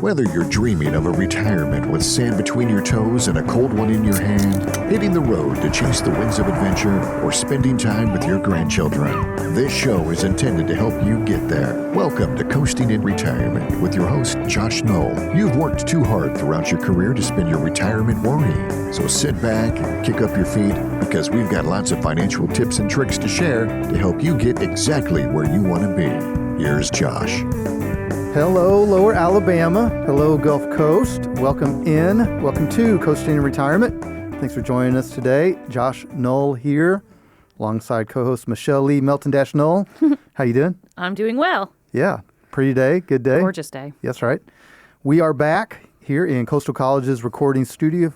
Whether you're dreaming of a retirement with sand between your toes and a cold one in your hand, hitting the road to chase the winds of adventure, or spending time with your grandchildren, this show is intended to help you get there. Welcome to Coasting in Retirement with your host, Josh Knoll. You've worked too hard throughout your career to spend your retirement worrying. So sit back, kick up your feet, because we've got lots of financial tips and tricks to share to help you get exactly where you want to be. Here's Josh. Hello, Lower Alabama. Hello, Gulf Coast. Welcome in. Welcome to Coasting in Retirement. Thanks for joining us today. Josh Knoll here, alongside co-host Michelle Lee Melton-Knoll. How you doing? I'm doing well. Yeah. Pretty day. Good day. Gorgeous day. That's right. We are back here in Coastal College's recording studio,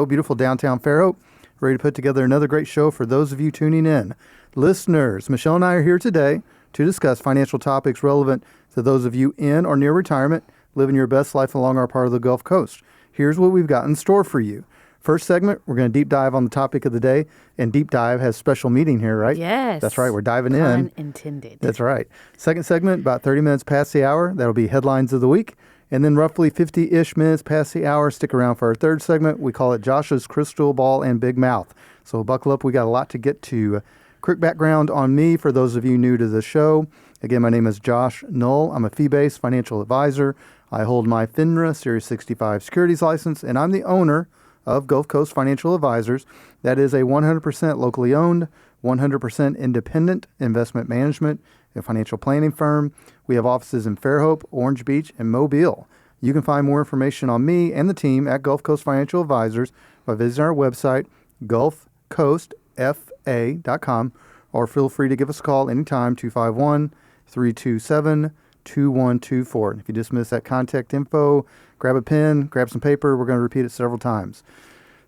beautiful downtown Fairhope, ready to put together another great show for those of you tuning in. Listeners, Michelle and I are here today to discuss financial topics relevant to those of you in or near retirement, living your best life along our part of the Gulf Coast. Here's what we've got in store for you. First segment, we're going to deep dive on the topic of the day, and deep dive has special meeting here, right? Yes. That's right, we're diving in. Pun intended. That's right. Second segment, about 30 minutes past the hour, that'll be headlines of the week. And then roughly 50-ish minutes past the hour, stick around for our third segment. We call it Josh's Crystal Ball and Big Mouth. So buckle up, we got a lot to get to. Quick background on me for those of you new to the show. Again, my name is Josh Knoll. I'm a fee-based financial advisor. I hold my FINRA Series 65 securities license, and I'm the owner of Gulf Coast Financial Advisors. That is a 100% locally owned, 100% independent investment management and financial planning firm. We have offices in Fairhope, Orange Beach, and Mobile. You can find more information on me and the team at Gulf Coast Financial Advisors by visiting our website, gulfcoastfa.com, or feel free to give us a call anytime, 251-327-2124. And if you just missed that contact info, grab a pen, grab some paper. We're going to repeat it several times.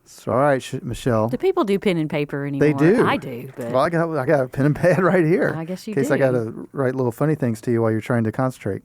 So, all right, Michelle. Do people do pen and paper anymore? They do. I do. But Well, I got a pen and pad right here. I guess you do. In case do. I got to write little funny things to you while you're trying to concentrate.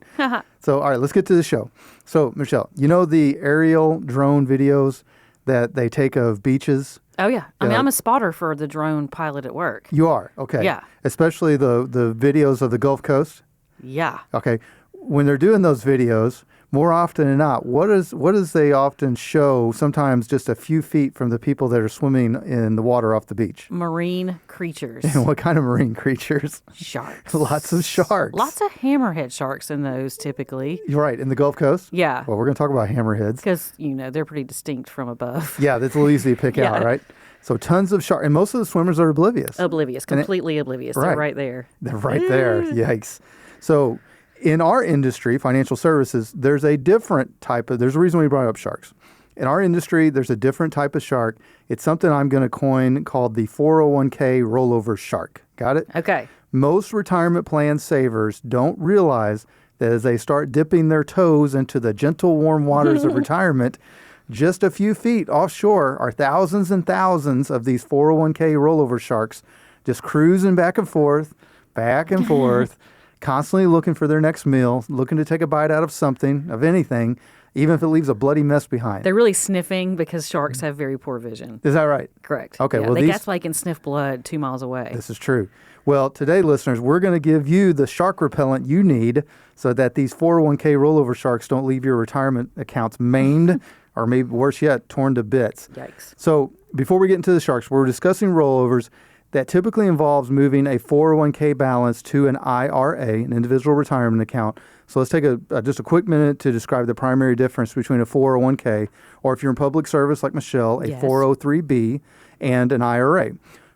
So, all right, let's get to the show. So, Michelle, you know the aerial drone videos that they take of beaches? Oh, yeah. I mean, I'm a spotter for the drone pilot at work. You are? Okay. Yeah. Especially the videos of the Gulf Coast? Yeah. Okay. When they're doing those videos, more often than not, what does they often show, sometimes just a few feet from the people that are swimming in the water off the beach? Marine creatures. And what kind of marine creatures? Sharks. Lots of sharks. Lots of hammerhead sharks in those, typically. You're right. In the Gulf Coast? Yeah. Well, we're going to talk about hammerheads. Because, they're pretty distinct from above. Yeah, that's a little easy to pick out, right? So tons of sharks. And most of the swimmers are oblivious. Completely oblivious. Right. They're right there. They're right there. Yikes. So in our industry, financial services, there's a reason we brought up sharks. In our industry, there's a different type of shark. It's something I'm going to coin called the 401k rollover shark. Got it? Okay. Most retirement plan savers don't realize that as they start dipping their toes into the gentle, warm waters of retirement, just a few feet offshore are thousands and thousands of these 401k rollover sharks just cruising back and forth, constantly looking for their next meal, looking to take a bite out of something, of anything, even if it leaves a bloody mess behind. They're really sniffing because sharks have very poor vision. Is that right? Correct. Okay. Yeah, well, that's why they can sniff blood 2 miles away. This is true. Well, today, listeners, we're going to give you the shark repellent you need so that these 401k rollover sharks don't leave your retirement accounts maimed or maybe worse yet, torn to bits. Yikes. So before we get into the sharks, we're discussing rollovers that typically involves moving a 401k balance to an IRA, an individual retirement account. So let's take just a quick minute to describe the primary difference between a 401k, or if you're in public service like Michelle, a 403b, and an IRA.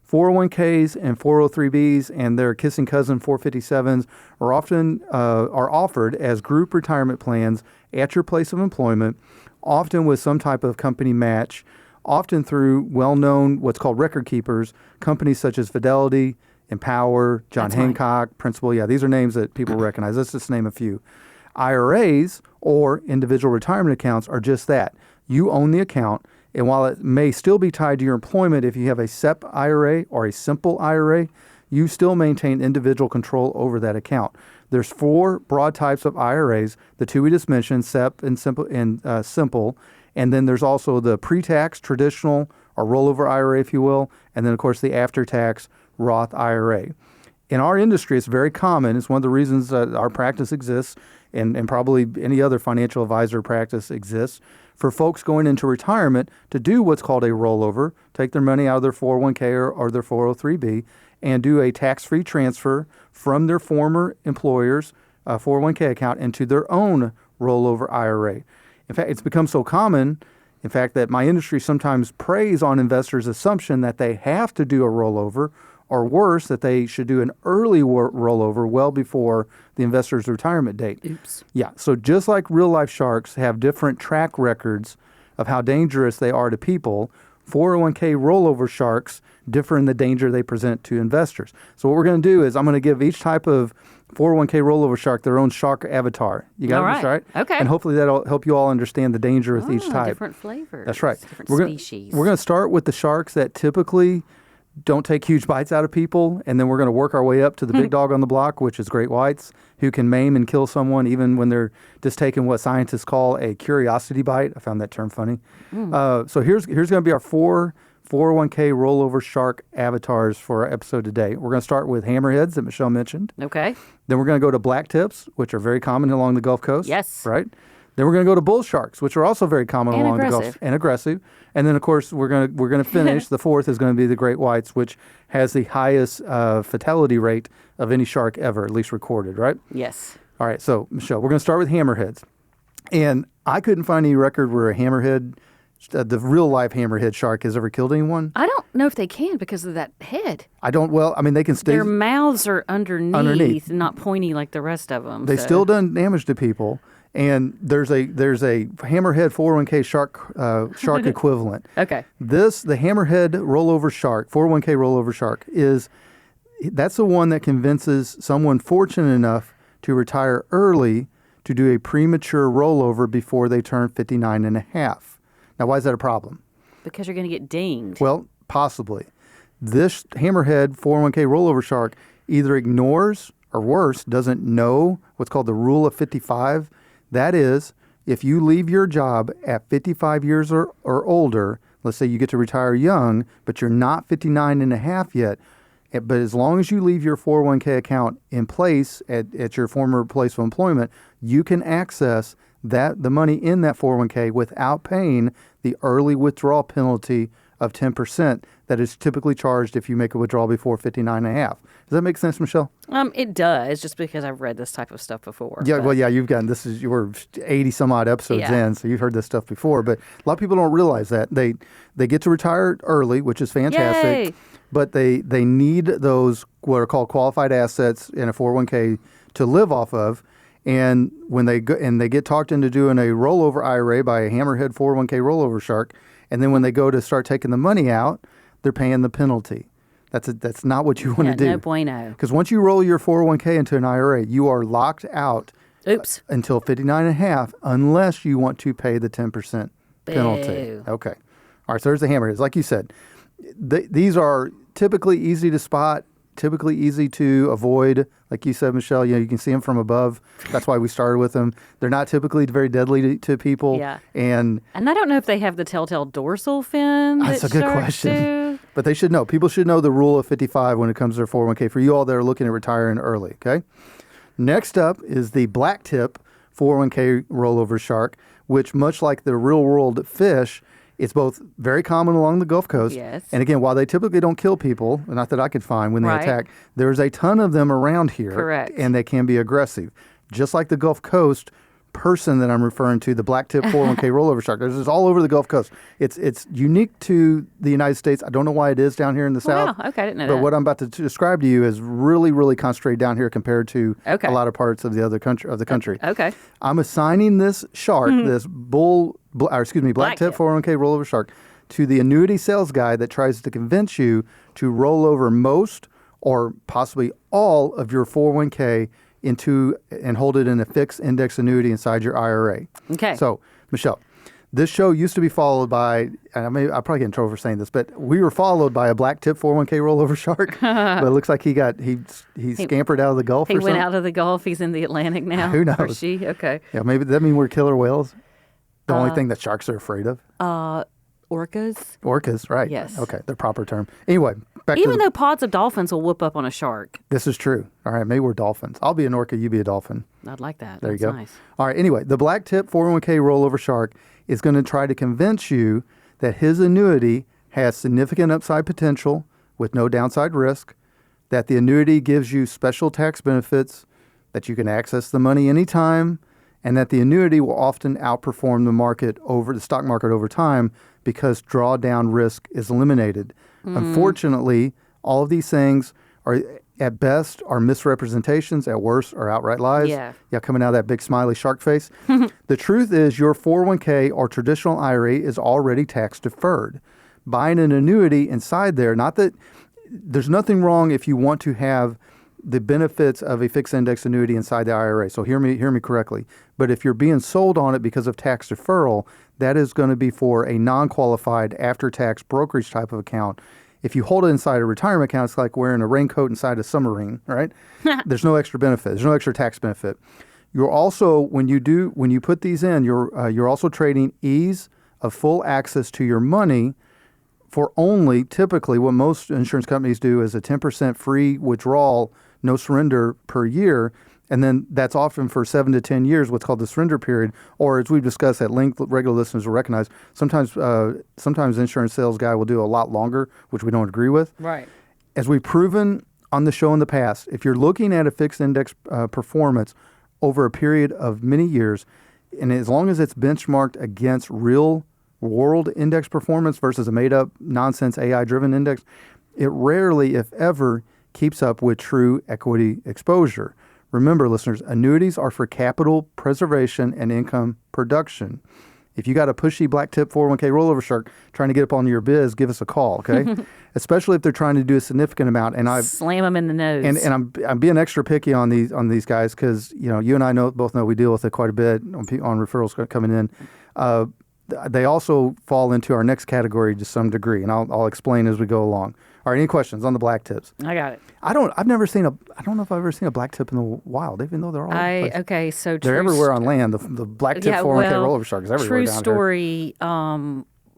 401ks and 403bs and their kissing cousin 457s are often are offered as group retirement plans at your place of employment, often with some type of company match, often through well-known what's called record keepers, companies such as Fidelity, Empower, John Hancock, Principal. Yeah, these are names that people recognize. Let's just name a few. IRAs, or individual retirement accounts, are just that. You own the account, and while it may still be tied to your employment if you have a SEP IRA or a simple IRA, you still maintain individual control over that account. There's 4 broad types of IRAs, the 2 we just mentioned, SEP and simple, and then there's also the pre-tax, traditional, or rollover IRA, if you will, and then, of course, the after-tax Roth IRA. In our industry, it's very common. It's one of the reasons that our practice exists and probably any other financial advisor practice exists for folks going into retirement to do what's called a rollover, take their money out of their 401k or their 403b, and do a tax-free transfer from their former employer's 401k account into their own rollover IRA. In fact, it's become so common, in fact, that my industry sometimes preys on investors' assumption that they have to do a rollover, or worse, that they should do an early rollover well before the investor's retirement date. Oops. Yeah, so just like real-life sharks have different track records of how dangerous they are to people, 401k rollover sharks differ in the danger they present to investors. So what we're going to do is I'm going to give each type of 401k rollover shark their own shark avatar. You got All it, right. right? Okay. And hopefully that'll help you all understand the danger with each type. Different flavors. That's right. Different We're species. going to start with the sharks that typically don't take huge bites out of people, and then we're going to work our way up to the big dog on the block, which is great whites, who can maim and kill someone even when they're just taking what scientists call a curiosity bite. I found that term funny. So here's going to be our 401k rollover shark avatars for our episode today. We're going to start with hammerheads that Michelle mentioned. Okay. Then we're going to go to black tips, which are very common along the Gulf Coast. Yes. Right? Then we're going to go to bull sharks, which are also very common And along the Gulf aggressive. and aggressive. And then, of course, we're going to finish. The fourth is going to be the great whites, which has the highest fatality rate of any shark ever, at least recorded. Right? Yes. All right. So, Michelle, we're going to start with hammerheads. And I couldn't find any record where a hammerhead, the real life hammerhead shark, has ever killed anyone. I don't know if they can because of that head. Well, I mean, they can stay. Their mouths are underneath, not pointy like the rest of them. They still done damage to people. And there's a hammerhead 401k shark equivalent. Okay. The hammerhead rollover shark, 401k rollover shark, that's the one that convinces someone fortunate enough to retire early to do a premature rollover before they turn 59 and a half. Now, why is that a problem? Because you're going to get dinged. Well, possibly. This hammerhead 401k rollover shark either ignores or worse, doesn't know what's called the rule of 55. That is, if you leave your job at 55 years or older, let's say you get to retire young, but you're not 59 and a half yet, but as long as you leave your 401k account in place at your former place of employment, you can access the money in that 401k without paying the early withdrawal penalty of 10% that is typically charged if you make a withdrawal before 59 and a half. Does that make sense, Michelle? It does, just because I've read this type of stuff before. Yeah, well, yeah, you were 80 some odd episodes in, so you've heard this stuff before. But a lot of people don't realize that they get to retire early, which is fantastic. Yay! But they need those what are called qualified assets in a 401k to live off of. And when they get talked into doing a rollover IRA by a hammerhead 401k rollover shark, and then when they go to start taking the money out, they're paying the penalty. That's not what you want to do. No bueno. Because once you roll your 401k into an IRA, you are locked out Oops. Until 59 and a half, unless you want to pay the 10% penalty. Boo. Okay. All right, so there's the hammerheads. Like you said, these are typically easy to spot, typically easy to avoid. Like you said, Michelle, you can see them from above. That's why we started with them. They're not typically very deadly to people. Yeah. And I don't know if they have the telltale dorsal fin. that's a good sharks question. do. But they should know. People should know the rule of 55 when it comes to their 401k for you all that are looking at retiring early, okay? Next up is the black tip 401k rollover shark, which much like the real world fish, it's both very common along the Gulf Coast. Yes. And again, while they typically don't kill people, not that I could find when they Right. attack, there's a ton of them around here. Correct. And they can be aggressive. Just like the Gulf Coast person that I'm referring to, the black tip 401k rollover shark. There's this all over the Gulf Coast. It's unique to the United States. I don't know why it is down here in the South. Wow, okay, I didn't know But that. what I'm about to describe to you is really, really concentrated down here compared to Okay. a lot of parts of the other country. Okay. I'm assigning this shark, this black Black tip tip. 401k rollover shark, to the annuity sales guy that tries to convince you to roll over most or possibly all of your 401k into and hold it in a fixed index annuity inside your IRA. Okay. So, Michelle, this show used to be followed by, and I'll probably get in trouble for saying this, but we were followed by a black tip 401k rollover shark. But it looks like he scampered out of the Gulf He or went something. out of the Gulf. He's in the Atlantic now. Who knows? Or she. Okay. Yeah, maybe that mean we're killer whales. The only thing that sharks are afraid of. Orcas. Orcas, right? Yes. Okay, the proper term. Anyway, back to Even though pods of dolphins will whoop up on a shark. this is true. All right, maybe we're dolphins. I'll be an orca, you be a dolphin. I'd like that. There That's you go. nice. All right, anyway, the black tip 401k rollover shark is going to try to convince you that his annuity has significant upside potential with no downside risk, that the annuity gives you special tax benefits, that you can access the money anytime, and that the annuity will often outperform the stock market over time because drawdown risk is eliminated. Unfortunately, all of these things are at best are misrepresentations, at worst are outright lies. Yeah. Coming out of that big smiley shark face. The truth is your 401k or traditional IRA is already tax deferred. Buying an annuity inside there, not that there's nothing wrong if you want to have the benefits of a fixed index annuity inside the IRA. So hear me correctly. But if you're being sold on it because of tax deferral, that is going to be for a non-qualified after-tax brokerage type of account. If you hold it inside a retirement account, it's like wearing a raincoat inside a submarine, right? There's no extra benefit. There's no extra tax benefit. You're also, when you put these in, you're also trading ease of full access to your money for only typically what most insurance companies do is a 10% free withdrawal, no surrender per year. And then that's often for 7 to 10 years, what's called the surrender period. Or as we've discussed at length, regular listeners will recognize, sometimes insurance sales guy will do a lot longer, which we don't agree with. Right. As we've proven on the show in the past, if you're looking at a fixed index performance over a period of many years, and as long as it's benchmarked against real world index performance versus a made-up nonsense AI-driven index, it rarely, if ever, keeps up with true equity exposure. Remember, listeners, annuities are for capital preservation and income production. If you got a pushy black tip 401k rollover shark trying to get up on your biz, give us a call, okay? Especially if they're trying to do a significant amount. And I slam them in the nose. And I'm being extra picky on these guys because you and I both know we deal with it quite a bit on referrals coming in. They also fall into our next category to some degree, and I'll explain as we go along. All right, any questions on the black tips? I got it. I don't know if I've ever seen a black tip in the wild, even though they're all Okay, so they're everywhere on land. The black tip 401k rollover shark is everywhere true down story.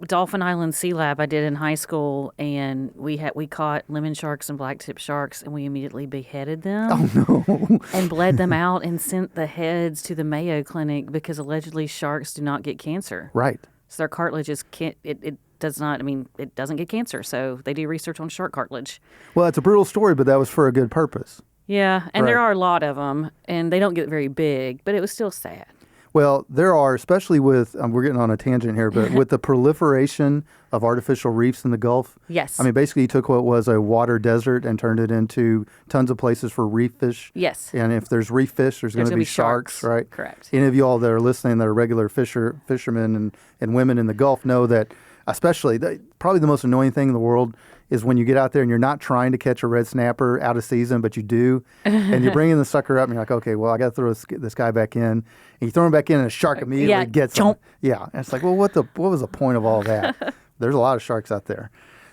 Dolphin Island Sea Lab I did in high school, and we caught lemon sharks and black tip sharks, and we immediately beheaded them. Oh no! And bled them out and sent the heads to the Mayo Clinic because allegedly sharks do not get cancer. Right. So their cartilage it doesn't get cancer. So they do research on shark cartilage. Well, it's a brutal story, but that was for a good purpose. Yeah, and Right. there are a lot of them, and they don't get very big, but it was still sad. Well, there are, especially with, we're getting on a tangent here, but with the proliferation of artificial reefs in the Gulf. Yes. I mean, basically, you took what was a water desert and turned it into tons of places for reef fish. Yes. And if there's reef fish, there's going to be sharks, right? Correct. Any of you all that are listening that are regular fishermen and women in the Gulf know that, especially, probably the most annoying thing in the world is when you get out there and you're not trying to catch a red snapper out of season, but you do, and you're bringing the sucker up, and you're like, okay, well, I got to throw this guy back in. And you throw him back in, and a shark immediately gets him. Yeah, and it's like, well, what was the point of all that? There's a lot of sharks out there.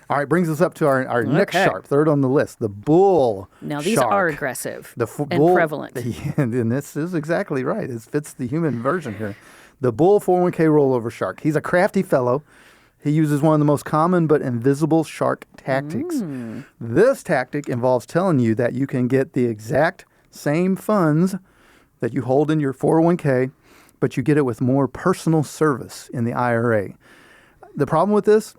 All right, brings us up to our next shark, third on the list, the bull Now, these shark. are aggressive and bull, prevalent. And this is exactly right. It fits the human version here. The bull 401k rollover shark. He's a crafty fellow. He uses one of the most common but invisible shark tactics. This tactic involves telling you that you can get the exact same funds that you hold in your 401k, but you get it with more personal service in the IRA. The problem with this,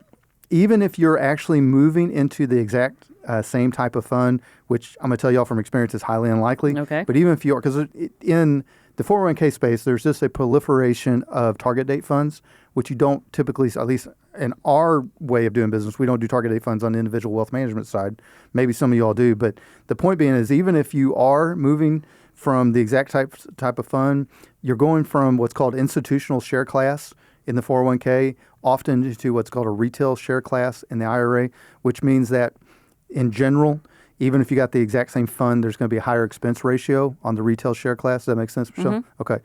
even if you're actually moving into the exact same type of fund, which I'm going to tell you all from experience is highly unlikely. Okay. But even if you are, because in the 401k space, there's just a proliferation of target date funds, which you don't typically, at least in our way of doing business, we don't do target date funds on the individual wealth management side. Maybe some of you all do. But the point being is even if you are moving from the exact type of fund, you're going from what's called institutional share class in the 401k, often to what's called a retail share class in the IRA, which means that in general, even if you got the exact same fund, there's going to be a higher expense ratio on the retail share class. Does that make sense, Michelle? Mm-hmm. Okay.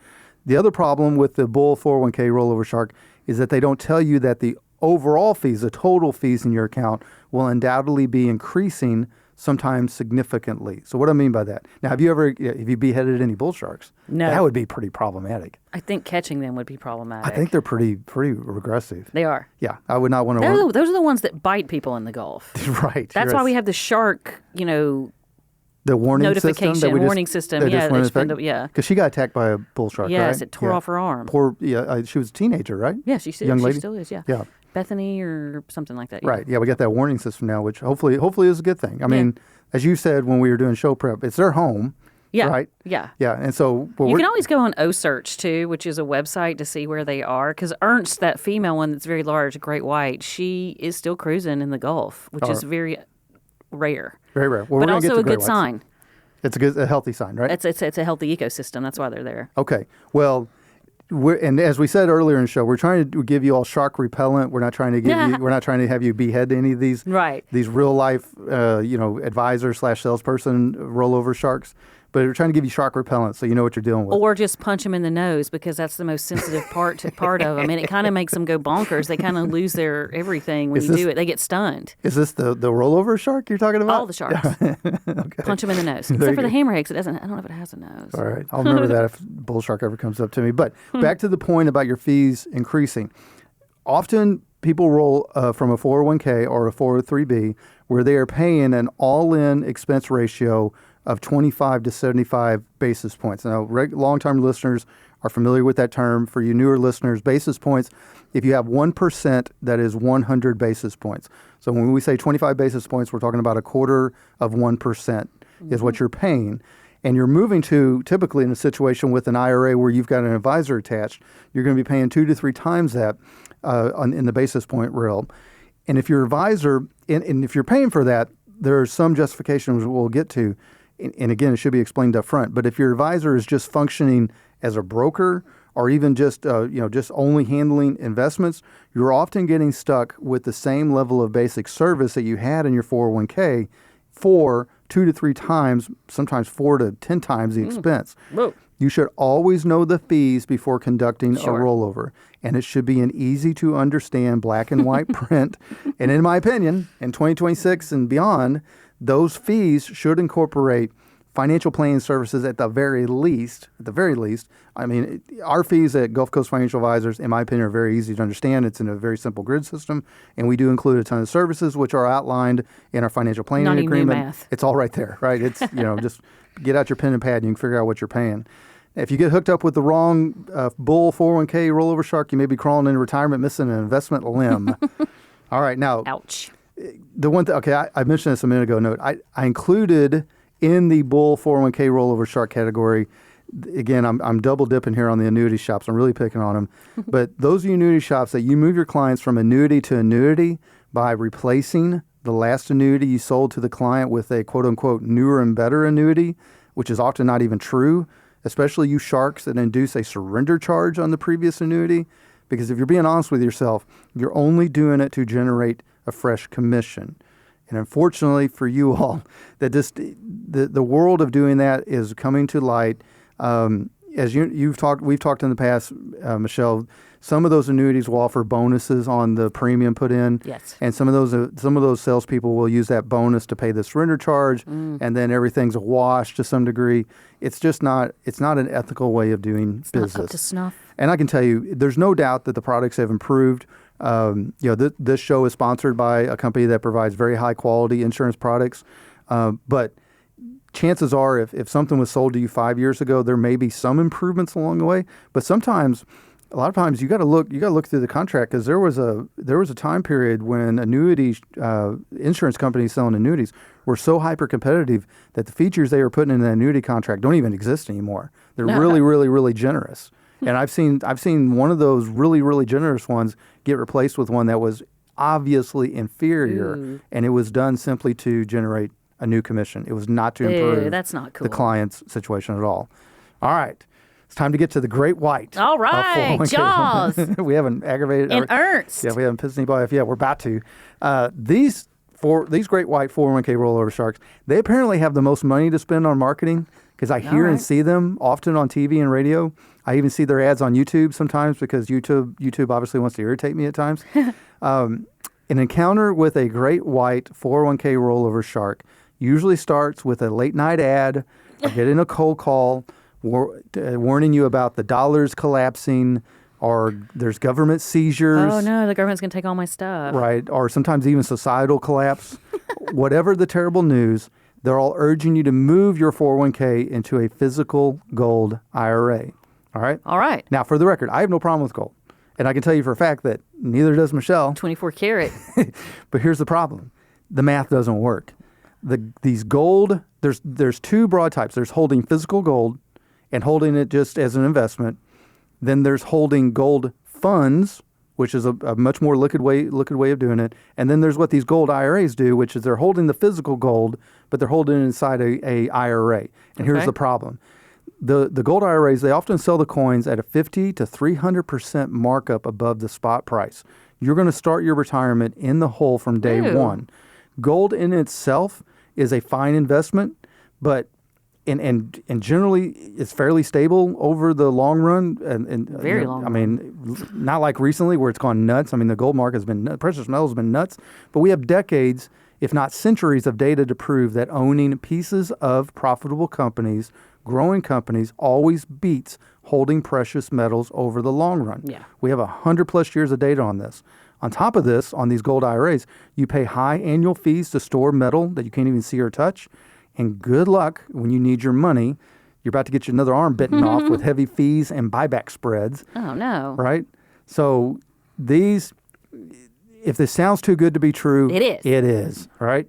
The other problem with the bull 401k rollover shark is that they don't tell you that the overall fees, the total fees in your account, will undoubtedly be increasing sometimes significantly. So what do I mean by that? Now, have you beheaded any bull sharks? No. That would be pretty problematic. I think catching them would be problematic. I think they're pretty regressive. They are. Yeah, I would not want to. Those are the ones that bite people in the Gulf. Right. That's why we have the shark, the warning notification, system system. Yeah, because she got attacked by a bull shark. Yes, right? it tore off her arm. Poor. Yeah, she was a teenager, right? Yeah, she still is. Yeah. Yeah. Bethany or something like that. Right. Yeah, we got that warning system now, which hopefully is a good thing. I mean, as you said when we were doing show prep, it's their home. Yeah. Right? Yeah. Yeah. And so you can always go on OSearch too, which is a website to see where they are. Because Ernst, that female one that's very large, a great white, she is still cruising in the Gulf, which is very rare. Very rare. Well, but also a good sign. It's a healthy sign, right? It's a healthy ecosystem. That's why they're there. Okay. Well, and as we said earlier in the show, we're trying to give you all shark repellent. We're not trying to we're not trying to have you behead any of these these real life advisor / salesperson rollover sharks. But we're trying to give you shark repellent so you know what you're dealing with. Or just punch them in the nose because that's the most sensitive part of them. And it kind of makes them go bonkers. They kind of lose their everything when you do it. They get stunned. Is this the rollover shark you're talking about? All the sharks. Okay. Punch them in the nose. Except for the hammerheads. I don't know if it has a nose. All right. I'll remember that if bull shark ever comes up to me. But back to the point about your fees increasing. Often people roll from a 401k or a 403b where they are paying an all-in expense ratio of 25 to 75 basis points. Now, long-term listeners are familiar with that term. For you newer listeners, basis points, if you have 1%, that is 100 basis points. So when we say 25 basis points, we're talking about a quarter of 1% is what you're paying. And you're moving to, typically in a situation with an IRA where you've got an advisor attached, you're going to be paying 2 to 3 times that in the basis point realm. And if your advisor, and if you're paying for that, there's some justification we'll get to. And again, it should be explained up front. But if your advisor is just functioning as a broker or even just just only handling investments, you're often getting stuck with the same level of basic service that you had in your 401k for 2 to 3 times, sometimes 4 to 10 times the expense. Whoa. You should always know the fees before conducting a rollover. And it should be an easy to understand black and white print. And in my opinion, in 2026 and beyond, those fees should incorporate financial planning services at the very least. I mean, our fees at Gulf Coast Financial Advisors, in my opinion, are very easy to understand. It's in a very simple grid system, and we do include a ton of services which are outlined in our financial planning agreement. Not even math. It's all right there, right? It's just get out your pen and pad and you can figure out what you're paying. If you get hooked up with the wrong bull 401k rollover shark, you may be crawling into retirement missing an investment limb. All right, now. Ouch. The one thing, I mentioned this a minute ago. Note, I included in the bull 401k rollover shark category. Again, I'm double dipping here on the annuity shops. I'm really picking on them. But those annuity shops that you move your clients from annuity to annuity by replacing the last annuity you sold to the client with a quote unquote newer and better annuity, which is often not even true, especially you sharks that induce a surrender charge on the previous annuity. Because if you're being honest with yourself, you're only doing it to generate a fresh commission. And unfortunately for you all, that the world of doing that is coming to light. As we've talked in the past, Michelle, some of those annuities will offer bonuses on the premium put in. Yes. And some of those salespeople will use that bonus to pay the surrender charge, and then everything's a wash to some degree. It's just not an ethical way of doing business. Not up to snuff. And I can tell you, there's no doubt that the products have improved. This show is sponsored by a company that provides very high quality insurance products. But chances are, if something was sold to you 5 years ago, there may be some improvements along the way. But a lot of times, you got to look through the contract, because there was a time period when insurance companies selling annuities were so hyper competitive that the features they were putting in the annuity contract don't even exist anymore. They're really, really, really generous. And I've seen one of those really, really generous ones get replaced with one that was obviously inferior, and it was done simply to generate a new commission. It was not to improve that's not cool. the client's situation at all. All right. It's time to get to the great white. All right, Jaws. We haven't aggravated. And Ernst. Yeah, we haven't pissed anybody off yet. We're about to. These great white 401k rollover sharks, they apparently have the most money to spend on marketing, because I hear and see them often on TV and radio. I even see their ads on YouTube sometimes, because YouTube obviously wants to irritate me at times. An encounter with a great white 401k rollover shark usually starts with a late night ad or getting a cold call warning you about the dollar's collapsing, or there's government seizures. Oh, no, the government's going to take all my stuff. Right, or sometimes even societal collapse. Whatever the terrible news, they're all urging you to move your 401k into a physical gold IRA. All right? All right. Now, for the record, I have no problem with gold. And I can tell you for a fact that neither does Michelle. 24 karat. But here's the problem. The math doesn't work. These gold, there's two broad types. There's holding physical gold and holding it just as an investment. Then there's holding gold funds, which is a much more liquid way of doing it. And then there's what these gold IRAs do, which is they're holding the physical gold, but they're holding it inside a IRA. And here's the problem. The gold IRAs, they often sell the coins at a 50 to 300% markup above the spot price. You're going to start your retirement in the hole from day one. Gold in itself is a fine investment, but and generally it's fairly stable over the long run. And Very long run. I mean, not like recently where it's gone nuts. I mean, the gold market has been, precious metals have been nuts, but we have decades, if not centuries, of data to prove that owning pieces of profitable companies, growing companies, always beats holding precious metals over the long run. Yeah. We have 100+ years of data on this. On top of this, on these gold IRAs, you pay high annual fees to store metal that you can't even see or touch. And good luck when you need your money. You're about to get another arm bitten off with heavy fees and buyback spreads. Oh, no. Right? So these, if this sounds too good to be true, It is. It is, right?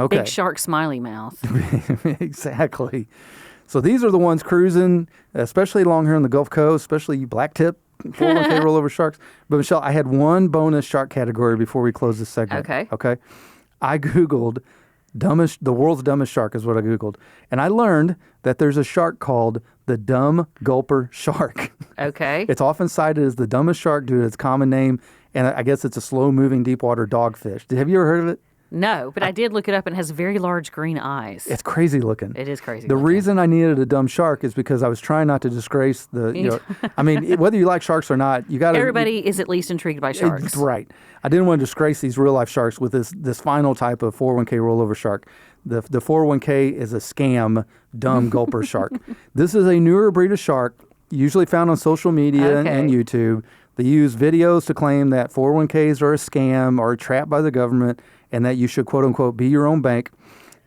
Okay. Big shark smiley mouth. Exactly. So these are the ones cruising, especially along here on the Gulf Coast, especially you black tip 401k rollover sharks. But Michelle, I had one bonus shark category before we close this segment. Okay. I Googled the world's dumbest shark is what I Googled. And I learned that there's a shark called the dumb gulper shark. Okay. It's often cited as the dumbest shark due to its common name. And I guess it's a slow-moving deep-water dogfish. Have you ever heard of it? No, but I did look it up and it has very large green eyes. It's crazy looking. It is crazy The looking. reason I needed a dumb shark is because I was trying not to disgrace I mean, whether you like sharks or not, you got to. Everybody is at least intrigued by sharks. Right. I didn't want to disgrace these real life sharks with this final type of 401k rollover shark. The 401k is a scam, dumb gulper shark. This is a newer breed of shark, usually found on social media and YouTube. They use videos to claim that 401ks are a scam or trapped by the government and that you should, quote unquote, be your own bank.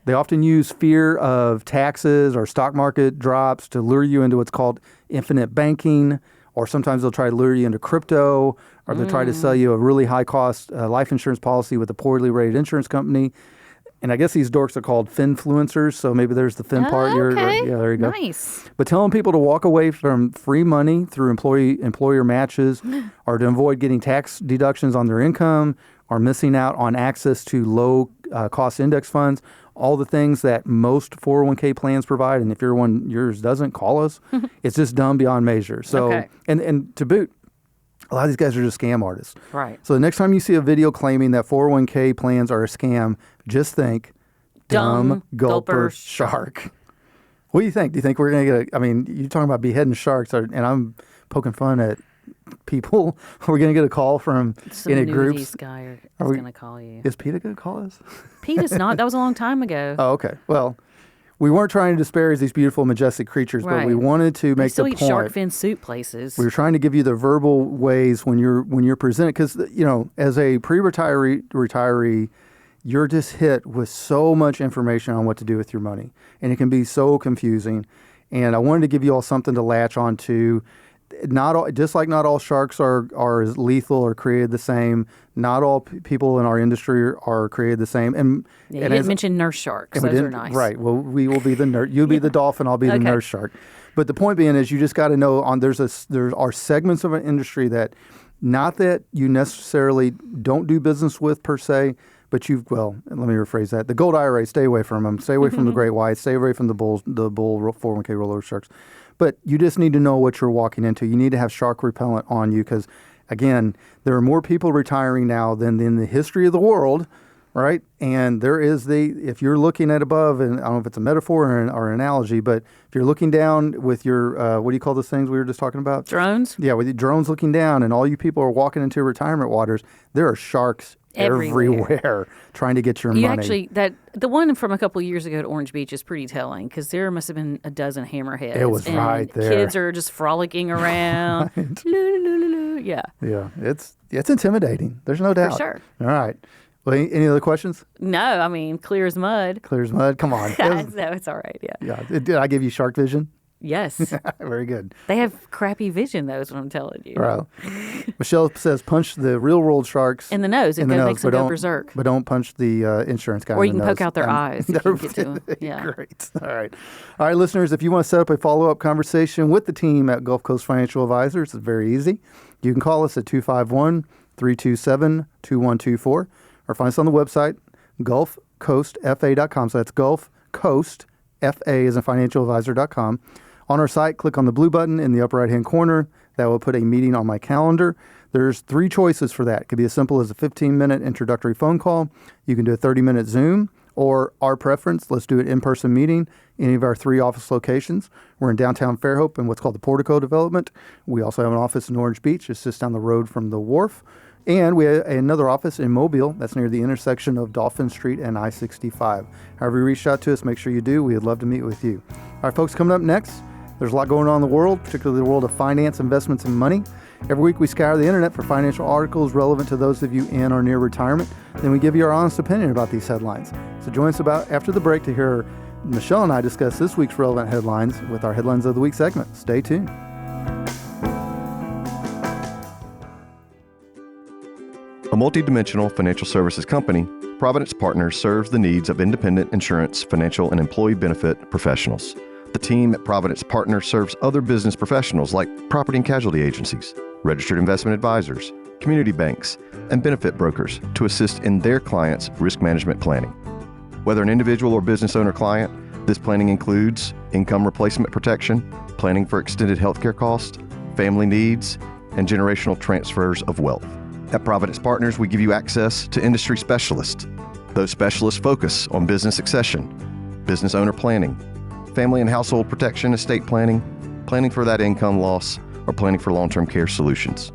They often use fear of taxes or stock market drops to lure you into what's called infinite banking, or sometimes they'll try to lure you into crypto, or they'll try to sell you a really high-cost life insurance policy with a poorly rated insurance company. And I guess these dorks are called finfluencers, so maybe there's the fin part. Okay. Yeah, there you go. Nice. But telling people to walk away from free money through employer matches, or to avoid getting tax deductions on their income, or missing out on access to low-cost index funds, all the things that most 401k plans provide, and if yours doesn't, call us. It's just dumb beyond measure. So, and to boot, a lot of these guys are just scam artists. Right. So the next time you see a video claiming that 401k plans are a scam, just think, dumb gulper shark. What do you think? Do you think we're going to get I mean, you're talking about beheading sharks, and I'm poking fun at people. Are we going to get a call from any groups? This guy is going to call you. Is PETA going to call us? Pete is not. That was a long time ago. Oh, okay. Well, we weren't trying to disparage these beautiful, majestic creatures, but we wanted to make the point. They still eat shark fin soup places. We were trying to give you the verbal ways when you're presented, because as a retiree, you're just hit with so much information on what to do with your money, and it can be so confusing. And I wanted to give you all something to latch onto. Just like not all sharks are as lethal or created the same. Not all people in our industry are created the same. And you didn't mention nurse sharks. Those are nice. Right. Well, we will be the nurse. You'll be the dolphin. I'll be the nurse shark. But the point being is, you just got to know there are segments of an industry that, not that you necessarily don't do business with per se, but let me rephrase that. The gold IRA, stay away from them. Stay away from the great whites. Stay away from the bull 401k rollover sharks. But you just need to know what you're walking into. You need to have shark repellent on you because, again, there are more people retiring now than in the history of the world, right? And there is if you're looking at above, and I don't know if it's a metaphor or an analogy, but if you're looking down with your, what do you call those things we were just talking about? Drones? Yeah, with your drones looking down and all you people are walking into retirement waters, there are sharks everywhere trying to get your money. Actually, the one from a couple of years ago at Orange Beach is pretty telling because there must have been a dozen hammerheads. It was and right there. Kids are just frolicking around. Right. Yeah. Yeah, it's intimidating. There's no doubt. For sure. All right. Well, any other questions? No, I mean, clear as mud. Clear as mud. Come on. No, it's all right. Yeah. Yeah. Did I give you shark vision? Yes. Very good. They have crappy vision, though, is what I'm telling you. Right. Michelle says punch the real world sharks in the nose. It makes them go berserk. But don't punch the insurance guy. Or you in the can nose. poke out their eyes if you can get to them. Yeah. Great. All right, listeners, if you want to set up a follow-up conversation with the team at Gulf Coast Financial Advisors, it's very easy. You can call us at 251-327-2124 or find us on the website, gulfcoastfa.com. So that's Gulf Coast, FA as in financialadvisor.com. On our site, click on the blue button in the upper right-hand corner. That will put a meeting on my calendar. There's 3 choices for that. It could be as simple as a 15-minute introductory phone call. You can do a 30-minute Zoom, or our preference, let's do an in-person meeting, any of our 3 office locations. We're in downtown Fairhope in what's called the Portico development. We also have an office in Orange Beach. It's just down the road from the wharf. And we have another office in Mobile that's near the intersection of Dolphin Street and I-65. However you reach out to us, make sure you do. We'd love to meet with you. All right, folks, coming up next, there's a lot going on in the world, particularly the world of finance, investments, and money. Every week we scour the internet for financial articles relevant to those of you in or near retirement. Then we give you our honest opinion about these headlines. So join us after the break to hear Michelle and I discuss this week's relevant headlines with our Headlines of the Week segment. Stay tuned. A multidimensional financial services company, Providence Partners serves the needs of independent insurance, financial, and employee benefit professionals. The team at Providence Partners serves other business professionals like property and casualty agencies, registered investment advisors, community banks, and benefit brokers to assist in their clients' risk management planning. Whether an individual or business owner client, this planning includes income replacement protection, planning for extended healthcare costs, family needs, and generational transfers of wealth. At Providence Partners, we give you access to industry specialists. Those specialists focus on business succession, business owner planning, family and household protection, estate planning, planning for that income loss, or planning for long-term care solutions.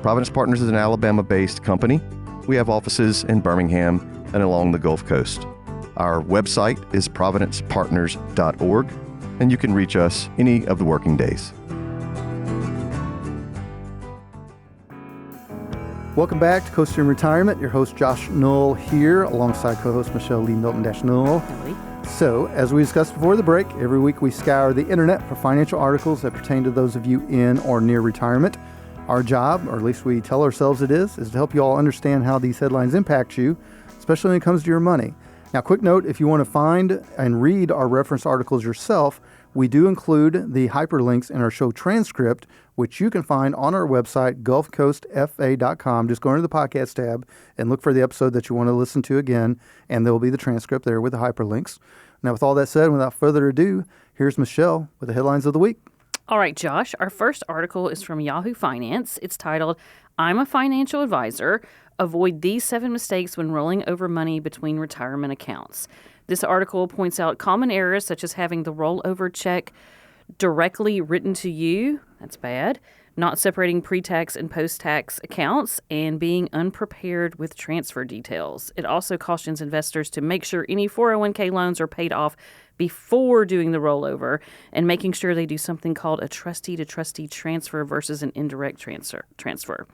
Providence Partners is an Alabama-based company. We have offices in Birmingham and along the Gulf Coast. Our website is providencepartners.org, and you can reach us any of the working days. Welcome back to Coast in Retirement. Your host, Josh Knoll, here alongside co-host Michelle Lee Milton-Knoll. So, as we discussed before the break, every week we scour the internet for financial articles that pertain to those of you in or near retirement. Our job, or at least we tell ourselves it is to help you all understand how these headlines impact you, especially when it comes to your money. Now, quick note, if you want to find and read our reference articles yourself, we do include the hyperlinks in our show transcript, which you can find on our website, gulfcoastfa.com. Just go into the podcast tab and look for the episode that you want to listen to again, and there will be the transcript there with the hyperlinks. Now, with all that said, without further ado, here's Michelle with the headlines of the week. All right, Josh, our first article is from Yahoo Finance. It's titled, I'm a Financial Advisor. Avoid these 7 mistakes when rolling over money between retirement accounts. This article points out common errors such as having the rollover check directly written to you. That's bad. Not separating pre-tax and post-tax accounts, and being unprepared with transfer details. It also cautions investors to make sure any 401k loans are paid off before doing the rollover and making sure they do something called a trustee-to-trustee transfer versus an indirect transfer.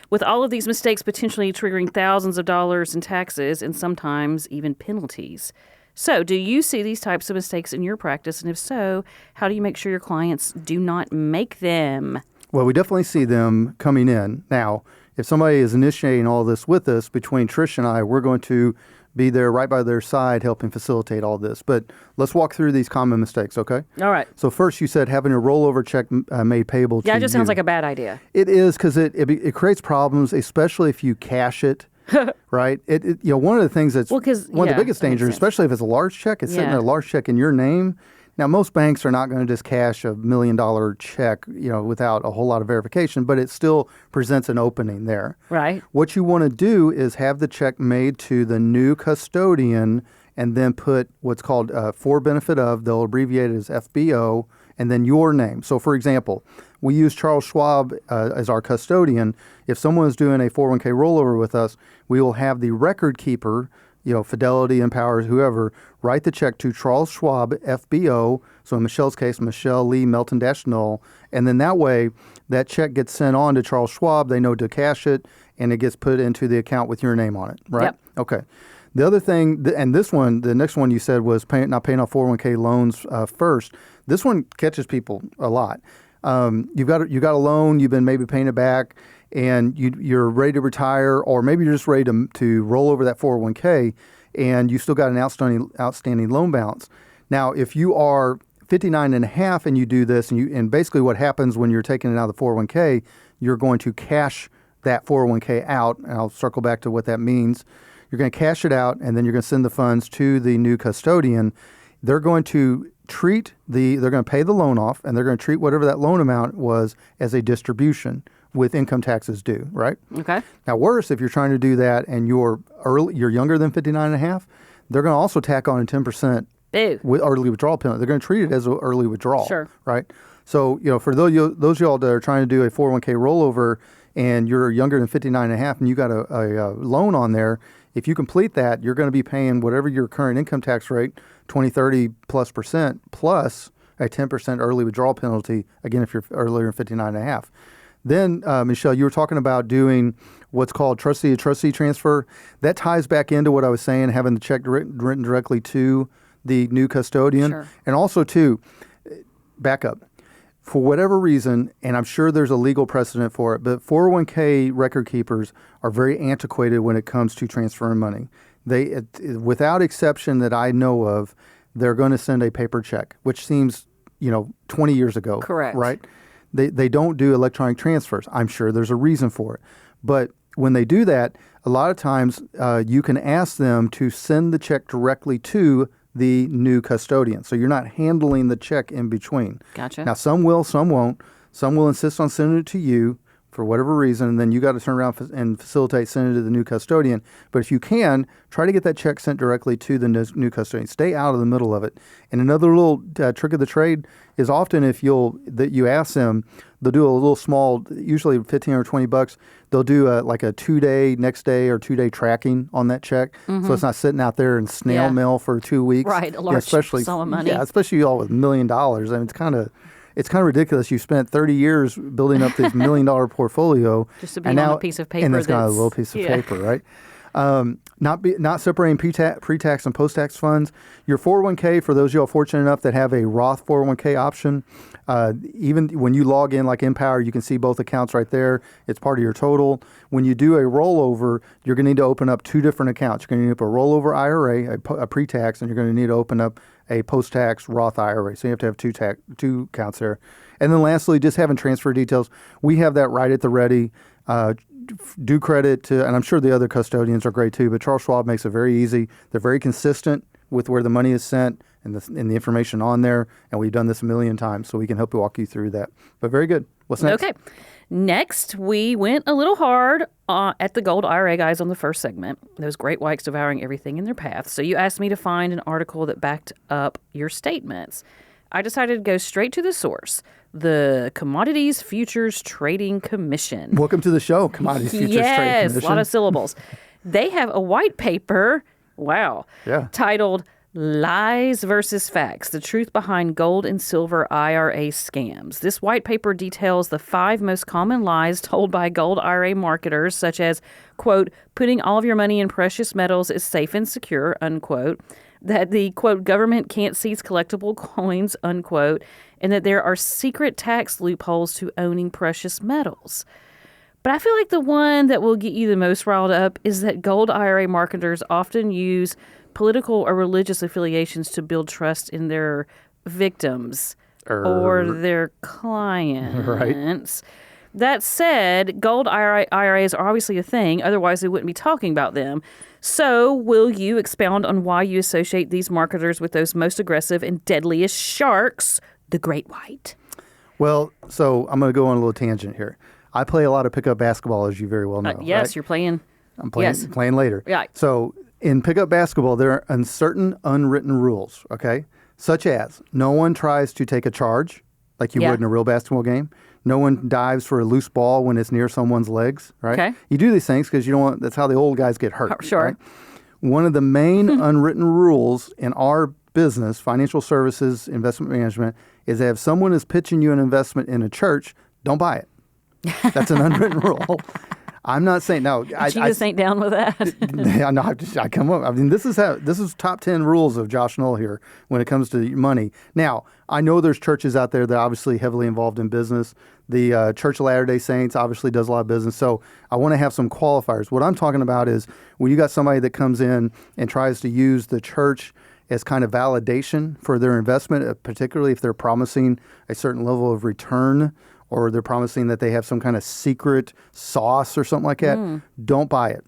With all of these mistakes potentially triggering thousands of dollars in taxes and sometimes even penalties. So, do you see these types of mistakes in your practice? And if so, how do you make sure your clients do not make them? Well, we definitely see them coming in. Now, if somebody is initiating all this with us, between Trish and I, we're going to be there right by their side helping facilitate all this. But let's walk through these common mistakes, okay? All right. So first, you said having a rollover check made payable to you. Yeah, it just sounds like a bad idea. It is, because it creates problems, especially if you cash it, right? One of the things that's one of the biggest dangers, especially if it's a large check, it's sitting there, a large check in your name. Now, most banks are not going to just cash $1 million check, without a whole lot of verification, but it still presents an opening there. Right. What you want to do is have the check made to the new custodian and then put what's called for benefit of, they'll abbreviate it as FBO, and then your name. So, for example, we use Charles Schwab as our custodian. If someone is doing a 401k rollover with us, we will have the record keeper, Fidelity, Empower, whoever, write the check to Charles Schwab, FBO. So in Michelle's case, Michelle Lee Melton-Null. And then that way, that check gets sent on to Charles Schwab. They know to cash it, and it gets put into the account with your name on it, right? Yep. Okay. The other thing, and this one, the next one you said was not paying off 401k loans first. This one catches people a lot. You got a loan, you've been maybe paying it back, and you're ready to retire, or maybe you're just ready to roll over that 401k, and you still got an outstanding loan balance. Now, if you are 59 and a half and you do this, and basically what happens when you're taking it out of the 401k, you're going to cash that 401k out, and I'll circle back to what that means. You're going to cash it out, and then you're going to send the funds to the new custodian. They're going to they're going to pay the loan off, and they're going to treat whatever that loan amount was as a distribution with income taxes due, right? Okay. Now, worse, if you're trying to do that and you're younger than 59 and a half, they're going to also tack on a 10% with early withdrawal penalty. They're going to treat it as an early withdrawal, sure, right? So, for those of y'all that are trying to do a 401k rollover and you're younger than 59 and a half and you got a loan on there, if you complete that, you're going to be paying whatever your current income tax rate, 20, 30 plus percent, plus a 10% early withdrawal penalty, again, if you're earlier than 59 and a half. Then, Michelle, you were talking about doing what's called trustee-to-trustee transfer. That ties back into what I was saying, having the check written directly to the new custodian. Sure. And also, too, back up. For whatever reason, and I'm sure there's a legal precedent for it, but 401k record keepers are very antiquated when it comes to transferring money. They, without exception that I know of, they're going to send a paper check, which seems, 20 years ago. Correct. Right? They don't do electronic transfers. I'm sure there's a reason for it. But when they do that, a lot of times you can ask them to send the check directly to the new custodian. So you're not handling the check in between. Gotcha. Now, some will, some won't. Some will insist on sending it to you for whatever reason, and then you got to turn around and facilitate sending it to the new custodian. But if you can, try to get that check sent directly to the new custodian. Stay out of the middle of it. And another little trick of the trade is often if you ask them, they'll do a little small, usually $15 or $20. They'll do like a 2-day, next day, or 2-day tracking on that check, so it's not sitting out there in snail mail for 2 weeks. Right, a large sum of money. Yeah, especially y'all with $1 million. I mean, it's kind of ridiculous. You spent 30 years building up this $1 million portfolio, just to be on a piece of paper, and it's got a little piece of paper, right? Not separating pre-tax and post-tax funds. Your 401k, for those of y'all fortunate enough that have a Roth 401k option, even when you log in like Empower, you can see both accounts right there. It's part of your total. When you do a rollover, you're going to need to open up 2 different accounts. You're going to need to open a rollover IRA, a pre-tax, and you're going to need to open up a post-tax Roth IRA. So you have to have two accounts there. And then lastly, just having transfer details. We have that right at the ready. Do credit to, and I'm sure the other custodians are great too, but Charles Schwab makes it very easy. They're very consistent with where the money is sent and the information on there. And we've done this a million times, so we can help walk you through that. But very good. What's next? Okay. Next, we went a little hard at the gold IRA guys on the first segment. Those great whites devouring everything in their path. So you asked me to find an article that backed up your statements. I decided to go straight to the source, the Commodities Futures Trading Commission. Welcome to the show, Commodities Futures Trading Commission. Yes, a lot of syllables. They have a white paper, titled Lies versus Facts, the Truth Behind Gold and Silver IRA Scams. This white paper details the 5 most common lies told by gold IRA marketers, such as, quote, putting all of your money in precious metals is safe and secure, unquote, that the, quote, government can't seize collectible coins, unquote, and that there are secret tax loopholes to owning precious metals. But I feel like the one that will get you the most riled up is that gold IRA marketers often use political or religious affiliations to build trust in their victims or their clients. Right. That said, gold IRAs are obviously a thing, otherwise we wouldn't be talking about them. So will you expound on why you associate these marketers with those most aggressive and deadliest sharks, the great white? Well, so I'm going to go on a little tangent here. I play a lot of pickup basketball, as you very well know. Yes, right? you're playing. I'm playing later. Right. So in pickup basketball, there are uncertain unwritten rules, okay? Such as no one tries to take a charge like you would in a real basketball game. No one dives for a loose ball when it's near someone's legs, right? Okay. You do these things because you don't want, that's how the old guys get hurt. Sure. Right? One of the main unwritten rules in our business, financial services, investment management, is that if someone is pitching you an investment in a church, don't buy it. That's an unwritten rule. I'm not saying no. I just ain't down with that. Yeah, no, I come up. I mean, this is top 10 rules of Josh Knoll here when it comes to money. Now, I know there's churches out there that are obviously heavily involved in business. The Church of Latter-day Saints obviously does a lot of business. So I want to have some qualifiers. What I'm talking about is when you got somebody that comes in and tries to use the church as kind of validation for their investment, particularly if they're promising a certain level of return, or they're promising that they have some kind of secret sauce or something like that, don't buy it.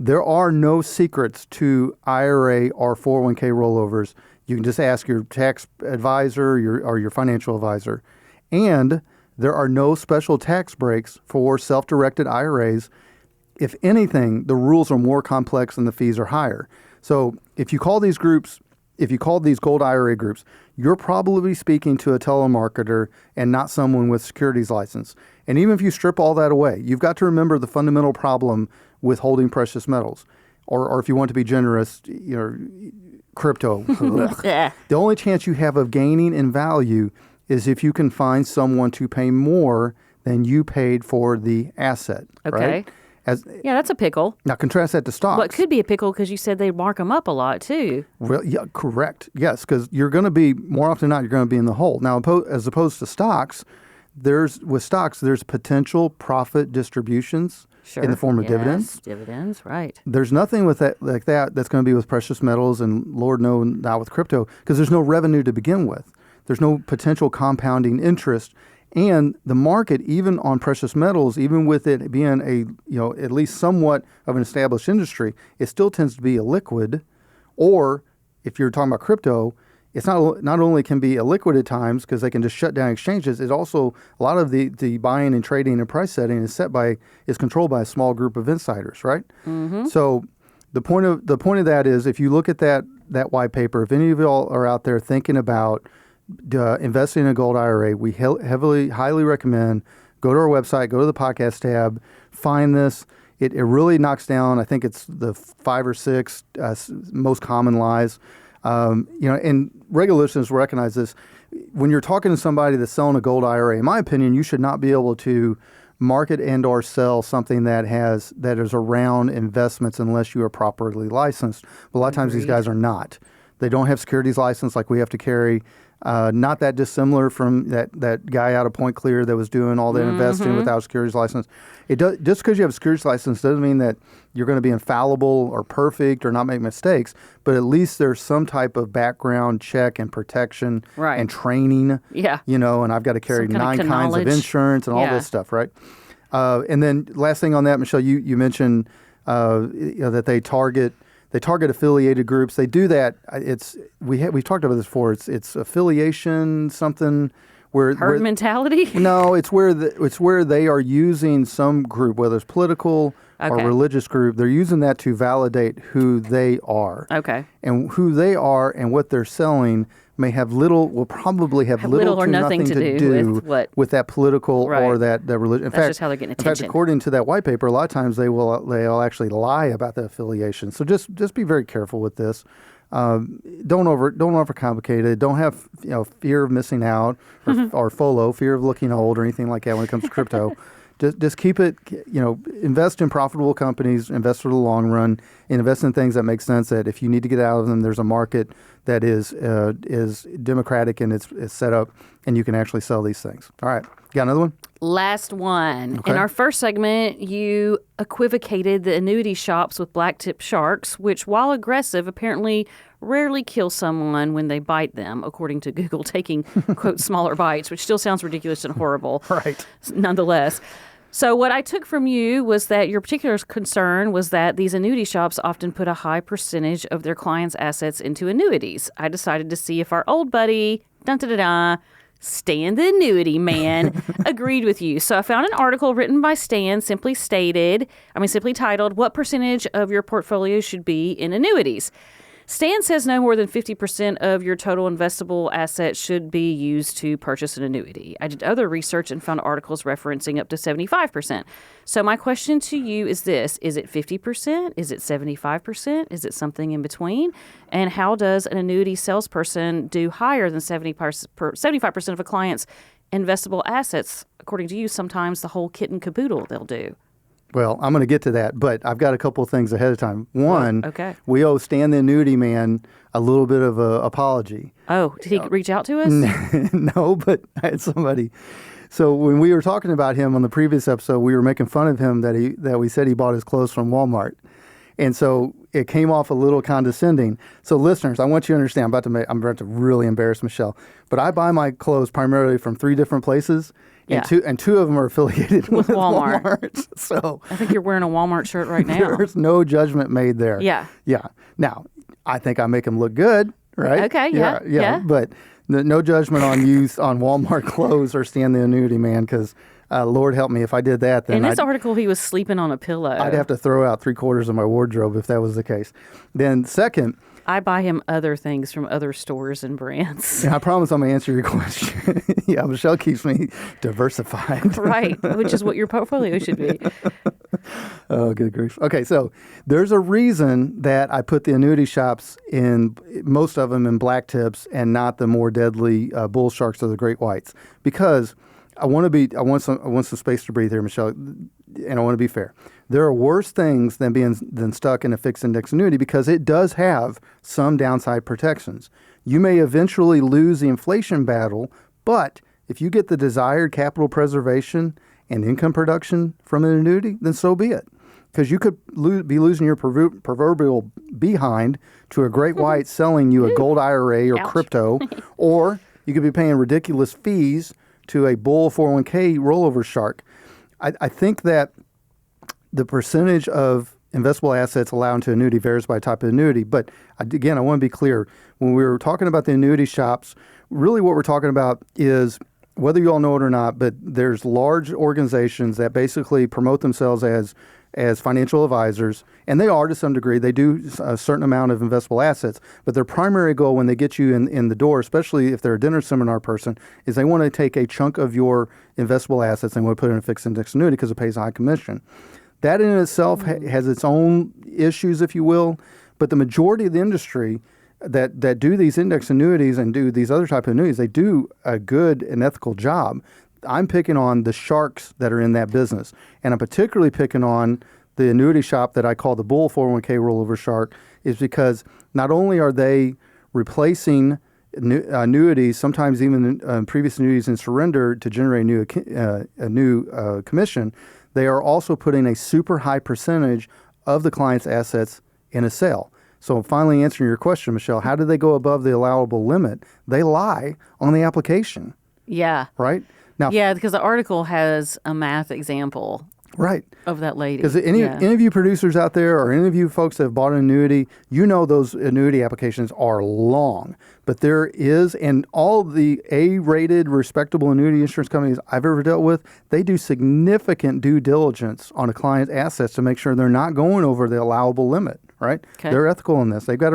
There are no secrets to IRA or 401k rollovers. You can just ask your tax advisor or your financial advisor. And there are no special tax breaks for self-directed IRAs. If anything, the rules are more complex and the fees are higher. So if you call these gold IRA groups, you're probably speaking to a telemarketer and not someone with securities license. And even if you strip all that away, you've got to remember the fundamental problem with holding precious metals. Or if you want to be generous, crypto. Yeah. The only chance you have of gaining in value is if you can find someone to pay more than you paid for the asset. Okay. Right? Yeah, that's a pickle. Now, contrast that to stocks. Well, it could be a pickle because you said they mark them up a lot, too. Well, yeah, correct. Yes, because you're going to be, more often than not, you're going to be in the hole. Now, as opposed to stocks, there's potential profit distributions in the form of dividends. Dividends, right. There's nothing with that like that that's going to be with precious metals, and Lord knows not with crypto, because there's no revenue to begin with. There's no potential compounding interest. And the market, even on precious metals, even with it being at least somewhat of an established industry, it still tends to be illiquid. Or if you're talking about crypto, it's not only can be illiquid at times because they can just shut down exchanges. It also, a lot of the buying and trading and price setting is controlled by a small group of insiders, right? Mm-hmm. So the point of that is, if you look at that white paper, if any of y'all are out there thinking about investing in a gold IRA, we highly recommend go to our website, go to the podcast tab, find this. It really knocks down, I think it's the 5 or 6 most common lies. And regular listeners recognize this. When you're talking to somebody that's selling a gold IRA, in my opinion, you should not be able to market and or sell something that is around investments unless you are properly licensed. But a lot of times these guys are not. They don't have securities license like we have to carry. Not that dissimilar from that guy out of Point Clear that was doing all that investing without a securities license. Just because you have a securities license doesn't mean that you're going to be infallible or perfect or not make mistakes, but at least there's some type of background check and protection and training. Yeah. And I've got to carry 9 kinds of insurance and all this stuff, right? And then last thing on that, Michelle, you mentioned that they target affiliated groups. They do that. We've talked about this before. It's affiliation something where herd mentality. No, it's where they are using some group, whether it's political or religious group. They're using that to validate who they are. Okay. And who they are and what they're selling will probably have little or nothing to do with that political or that religion. That's just how they're getting attention. In fact, according to that white paper, a lot of times they'll actually lie about the affiliation. So just be very careful with this. Don't overcomplicate it. Don't have fear of missing out or FOLO, fear of looking old or anything like that when it comes to crypto. Just keep it, invest in profitable companies, invest for the long run, and invest in things that make sense, that if you need to get out of them, there's a market that is democratic and it's set up, and you can actually sell these things. All right. Got another one? Last one. Okay. In our first segment, you equivocated the annuity shops with black-tip sharks, which, while aggressive, apparently rarely kill someone when they bite them, according to Google, taking, quote, smaller bites, which still sounds ridiculous and horrible. Right. Nonetheless. So what I took from you was that your particular concern was that these annuity shops often put a high percentage of their clients' assets into annuities. I decided to see if our old buddy, Stan the annuity man, agreed with you. So I found an article written by Stan simply titled, "What percentage of your portfolio should be in annuities?" Stan says no more than 50% of your total investable assets should be used to purchase an annuity. I did other research and found articles referencing up to 75%. So my question to you is this: is it 50%? Is it 75%? Is it something in between? And how does an annuity salesperson do higher than 75% of a client's investable assets? According to you, sometimes the whole kit and caboodle they'll do. Well, I'm going to get to that, but I've got a couple of things ahead of time. One, okay. We owe Stan the annuity man a little bit of an apology. Oh, did he reach out to us? No, but I had somebody. So when we were talking about him on the previous episode, we were making fun of him that we said he bought his clothes from Walmart. And so it came off a little condescending. So listeners, I want you to understand, I'm about to really embarrass Michelle, but I buy my clothes primarily from 3 different places. And two of them are affiliated with Walmart. So I think you're wearing a Walmart shirt right now. There's no judgment made there. Yeah. Yeah. Now, I think I make them look good, right? Okay, yeah. But no judgment on use on Walmart clothes or Stan the annuity man, because Lord help me, if I did that, then in this article, he was sleeping on a pillow. I'd have to throw out 3/4 of my wardrobe if that was the case. Then second, I buy him other things from other stores and brands. I promise I'm going to answer your question. Yeah, Michelle keeps me diversified. Right, which is what your portfolio should be. Oh, good grief. Okay, so there's a reason that I put the annuity shops in, most of them in black tips, and not the more deadly bull sharks or the great whites, because I want some space to breathe here, Michelle, and I want to be fair. There are worse things than stuck in a fixed index annuity, because it does have some downside protections. You may eventually lose the inflation battle, but if you get the desired capital preservation and income production from an annuity, then so be it. Because you could be losing your proverbial behind to a great white selling you a gold IRA or crypto, or you could be paying ridiculous fees to a bull 401k rollover shark. I think that the percentage of investable assets allowed into annuity varies by type of annuity. But again, I want to be clear. When we were talking about the annuity shops, really what we're talking about is, whether you all know it or not, but there's large organizations that basically promote themselves as financial advisors, and they are to some degree. They do a certain amount of investable assets, but their primary goal when they get you in the door, especially if they're a dinner seminar person, is they want to take a chunk of your investable assets and want to put it in a fixed index annuity because it pays a high commission. That in itself has its own issues, if you will, but the majority of the industry that do these index annuities and do these other type of annuities, they do a good and ethical job. I'm picking on the sharks that are in that business, and I'm particularly picking on the annuity shop that I call the Bull 401k Rollover Shark, is because not only are they replacing annuities, sometimes even previous annuities in surrender to generate a new commission, they are also putting a super high percentage of the client's assets in a sale. So finally answering your question, Michelle, how do they go above the allowable limit? They lie on the application. Yeah. Right? Now, yeah, because the article has a math example. Right. Of that lady. Because any of you producers out there, or any of you folks that have bought an annuity, you know those annuity applications are long. But there is, and all the A-rated respectable annuity insurance companies I've ever dealt with, they do significant due diligence on a client's assets to make sure they're not going over the allowable limit. Right? Okay. They're ethical in this. They've got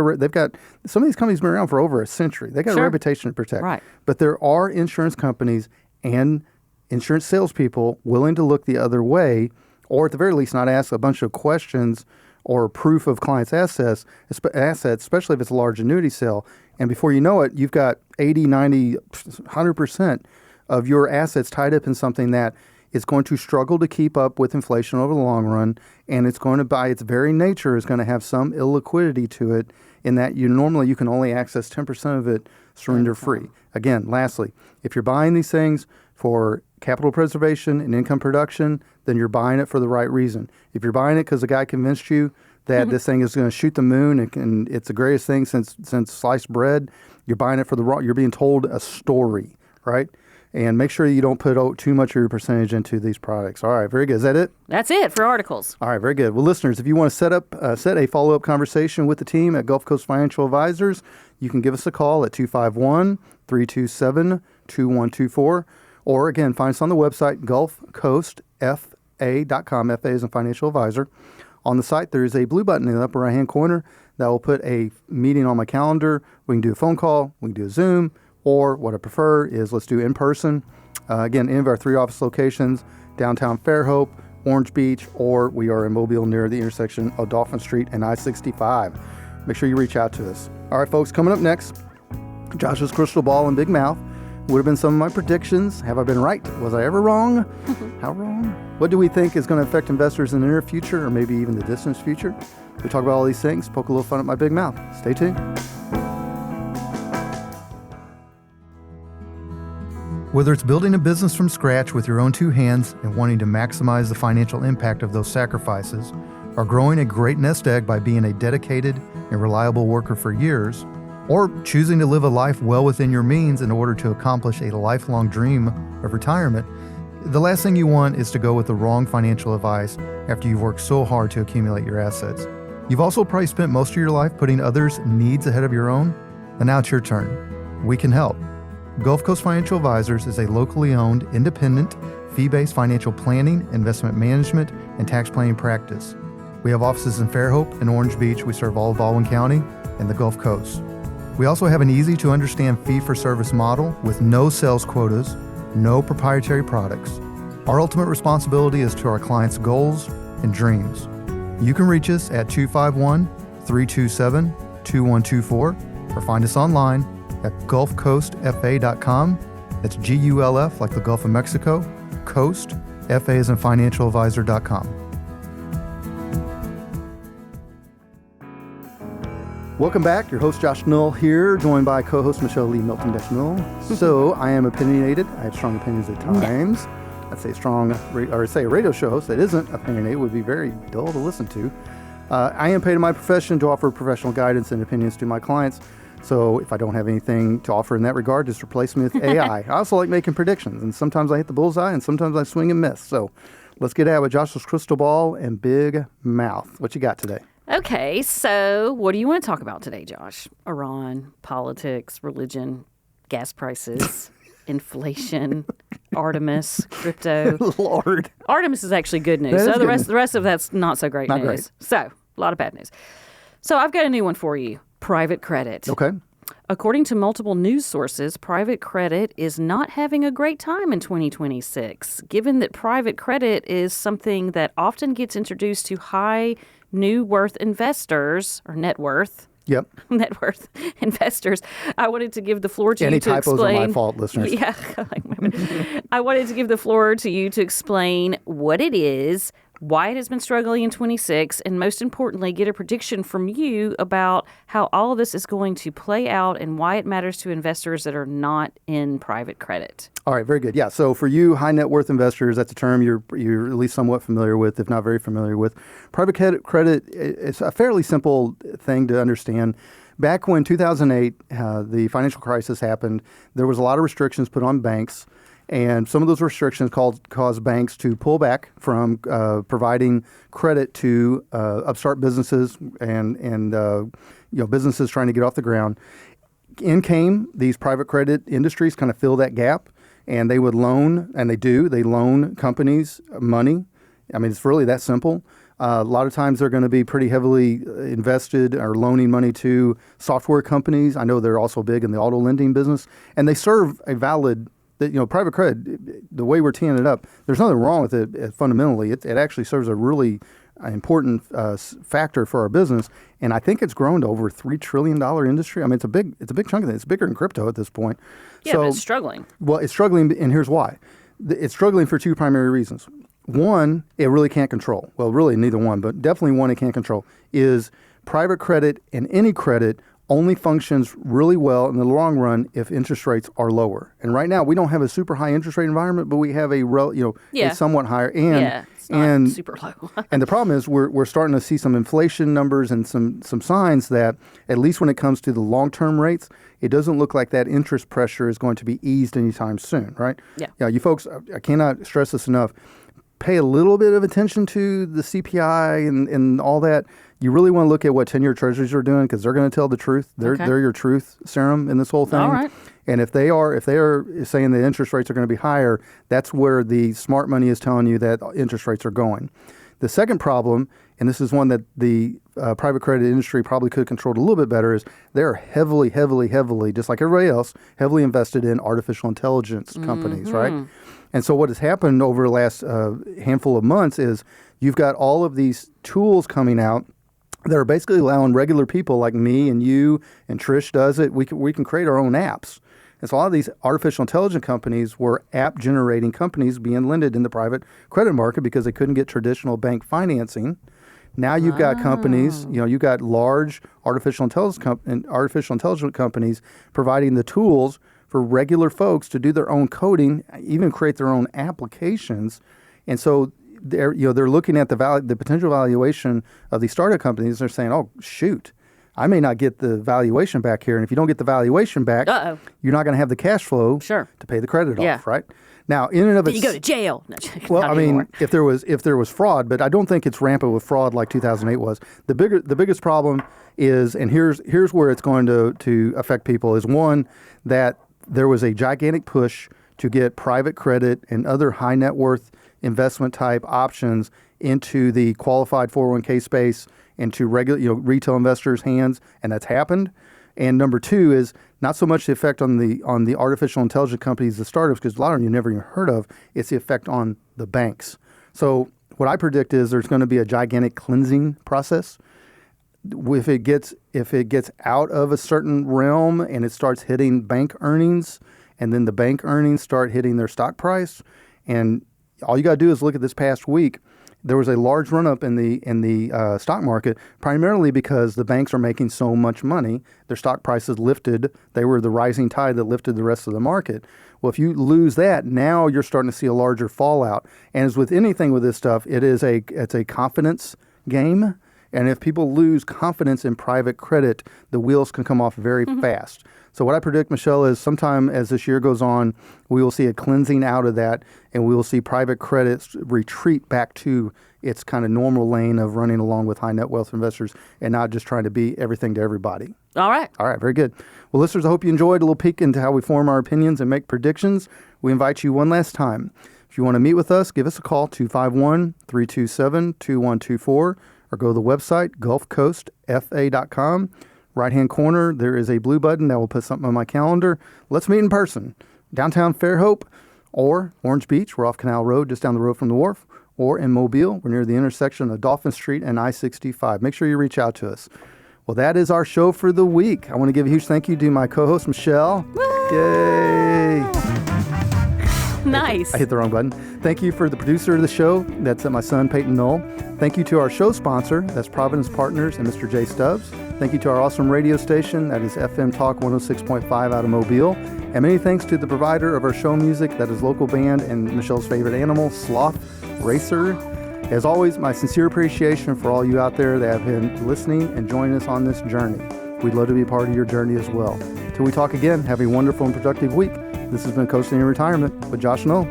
some of these companies have been around for over a century. They got a reputation to protect. Right. But there are insurance companies and insurance salespeople willing to look the other way, or at the very least not ask a bunch of questions or proof of clients' assets, especially if it's a large annuity sale. And before you know it, you've got 80, 90, 100% of your assets tied up in something that is going to struggle to keep up with inflation over the long run, and it's going to, by its very nature, is going to have some illiquidity to it, in that you can only access 10% of it surrender-free. Again, lastly, if you're buying these things for capital preservation and income production, then you're buying it for the right reason. If you're buying it because the guy convinced you that this thing is going to shoot the moon and it's the greatest thing since sliced bread, you're buying it for the wrong. You're being told a story, right? And make sure you don't put too much of your percentage into these products. All right, very good. Is that it? That's it for articles. All right, very good. Well, listeners, if you want to set a follow-up conversation with the team at Gulf Coast Financial Advisors, you can give us a call at 251-327-2124. Or, again, find us on the website, gulfcoastfa.com. FA is a financial advisor. On the site, there is a blue button in the upper right-hand corner that will put a meeting on my calendar. We can do a phone call, we can do a Zoom, or what I prefer is let's do in person. Again, any of our 3 office locations, downtown Fairhope, Orange Beach, or we are in Mobile near the intersection of Dolphin Street and I-65. Make sure you reach out to us. All right, folks, coming up next, Josh's crystal ball and big mouth would have been some of my predictions. Have I been right? Was I ever wrong? How wrong? What do we think is going to affect investors in the near future or maybe even the distant future? We talk about all these things, poke a little fun at my big mouth. Stay tuned. Whether it's building a business from scratch with your own 2 hands and wanting to maximize the financial impact of those sacrifices, or growing a great nest egg by being a dedicated and reliable worker for years, or choosing to live a life well within your means in order to accomplish a lifelong dream of retirement, the last thing you want is to go with the wrong financial advice after you've worked so hard to accumulate your assets. You've also probably spent most of your life putting others' needs ahead of your own, and now it's your turn. We can help. Gulf Coast Financial Advisors is a locally owned, independent, fee-based financial planning, investment management, and tax planning practice. We have offices in Fairhope and Orange Beach. We serve all of Baldwin County and the Gulf Coast. We also have an easy-to-understand fee-for-service model with no sales quotas, no proprietary products. Our ultimate responsibility is to our clients' goals and dreams. You can reach us at 251-327-2124 or find us online at gulfcoastfa.com. That's GULF, like the Gulf of Mexico, Coast, FA as in financialadvisor.com. Welcome back. Your host, Josh Null here, joined by co-host Michelle Lee Milton-Null. So I am opinionated. I have strong opinions at times. I'd say a radio show host that isn't opinionated would be very dull to listen to. I am paid in my profession to offer professional guidance and opinions to my clients. So if I don't have anything to offer in that regard, just replace me with AI. I also like making predictions, and sometimes I hit the bullseye, and sometimes I swing and miss. So let's get at it with Josh's crystal ball and big mouth. What you got today? Okay, so what do you want to talk about today, Josh? Iran, politics, religion, gas prices, inflation, Artemis, crypto. Lord. Artemis is actually good news. So the rest of that's not so great news. Great. So a lot of bad news. So I've got a new one for you. Private credit. Okay. According to multiple news sources, private credit is not having a great time in 2026, given that private credit is something that often gets introduced to high new worth investors, or net worth. Yep. Net worth investors. I wanted to give the floor to Any you to explain. explain. Any typos are my fault, listeners. Yeah. I wanted to give the floor to you to explain what it is, why it has been struggling in 26, and most importantly, get a prediction from you about how all of this is going to play out and why it matters to investors that are not in private credit. All right, very good. Yeah, so for you high net worth investors, that's a term you're at least somewhat familiar with, if not very familiar with. Private credit is a fairly simple thing to understand. Back when 2008, the financial crisis happened, there was a lot of restrictions put on banks. And some of those restrictions caused banks to pull back from providing credit to upstart businesses and businesses trying to get off the ground. In came these private credit industries, kind of fill that gap, and they would loan, and they loan companies money. I mean, it's really that simple. A lot of times they're going to be pretty heavily invested or loaning money to software companies. I know they're also big in the auto lending business, and they serve a valid. Private credit, the way we're teeing it up, there's nothing wrong with it fundamentally. It actually serves a really important factor for our business, and I think it's grown to over $3 trillion industry. I mean, it's a big chunk of it. It's bigger than crypto at this point. Yeah, but it's struggling. Well, it's struggling, and here's why. It's struggling for 2 primary reasons. One, it really can't control. Well, really neither one, but definitely one it can't control is private credit, and any credit only functions really well in the long run if interest rates are lower. And right now, we don't have a super high interest rate environment, but we have a somewhat higher. And, it's not super low. And the problem is we're starting to see some inflation numbers and some signs that, at least when it comes to the long-term rates, it doesn't look like that interest pressure is going to be eased anytime soon, right? Yeah. You folks, I cannot stress this enough. Pay a little bit of attention to the CPI and all that. You really want to look at what 10-year treasuries are doing because they're going to tell the truth. They're your truth serum in this whole thing. All right. And if they are saying that interest rates are going to be higher, that's where the smart money is telling you that interest rates are going. The second problem, and this is one that the private credit industry probably could have controlled a little bit better, is they're heavily, just like everybody else, heavily invested in artificial intelligence companies, right? And so what has happened over the last handful of months is you've got all of these tools coming out that are basically allowing regular people like me and you and Trish does it. We can create our own apps. And so a lot of these artificial intelligence companies were app-generating companies being lended in the private credit market because they couldn't get traditional bank financing. Now you've got companies, you've got large artificial intelligence companies providing the tools for regular folks to do their own coding, even create their own applications. And so they're looking at the potential valuation of these startup companies. They're saying, oh, shoot, I may not get the valuation back here. And if you don't get the valuation back, you're not going to have the cash flow to pay the credit off, right? Now, in and of itself, you go to jail. No, well, I mean, if there was fraud, but I don't think it's rampant with fraud like 2008 was. The biggest problem is, and here's where it's going to affect people, is one, that there was a gigantic push to get private credit and other high net worth investment type options into the qualified 401k space, into regular retail investors' hands, and that's happened. And number two is not so much the effect on the artificial intelligence companies, the startups, because a lot of them you never even heard of. It's the effect on the banks. So what I predict is there's going to be a gigantic cleansing process. If it gets out of a certain realm and it starts hitting bank earnings, and then the bank earnings start hitting their stock price, and all you got to do is look at this past week. There was a large run-up in the stock market, primarily because the banks are making so much money. Their stock prices lifted. They were the rising tide that lifted the rest of the market. Well, if you lose that, now you're starting to see a larger fallout. And as with anything with this stuff, it's a confidence game. And if people lose confidence in private credit, the wheels can come off very fast. So what I predict, Michelle, is sometime as this year goes on, we will see a cleansing out of that, and we will see private credits retreat back to its kind of normal lane of running along with high net wealth investors and not just trying to be everything to everybody. All right, very good. Well, listeners, I hope you enjoyed a little peek into how we form our opinions and make predictions. We invite you one last time. If you want to meet with us, give us a call, 251-327-2124, or go to the website, gulfcoastfa.com. Right-hand corner, there is a blue button that will put something on my calendar. Let's meet in person. Downtown Fairhope or Orange Beach. We're off Canal Road, just down the road from the wharf. Or in Mobile, we're near the intersection of Dolphin Street and I-65. Make sure you reach out to us. Well, that is our show for the week. I want to give a huge thank you to my co-host, Michelle. Woo! Yay! Nice. I hit the wrong button. Thank you for the producer of the show. That's my son, Peyton Knoll. Thank you to our show sponsor. That's Providence Partners and Mr. Jay Stubbs. Thank you to our awesome radio station. That is FM Talk 106.5 out of Mobile. And many thanks to the provider of our show music. That is local band and Michelle's favorite animal, Sloth Racer. As always, my sincere appreciation for all you out there that have been listening and joining us on this journey. We'd love to be a part of your journey as well. Till we talk again, have a wonderful and productive week. This has been Coasting in Retirement with Josh Knoll.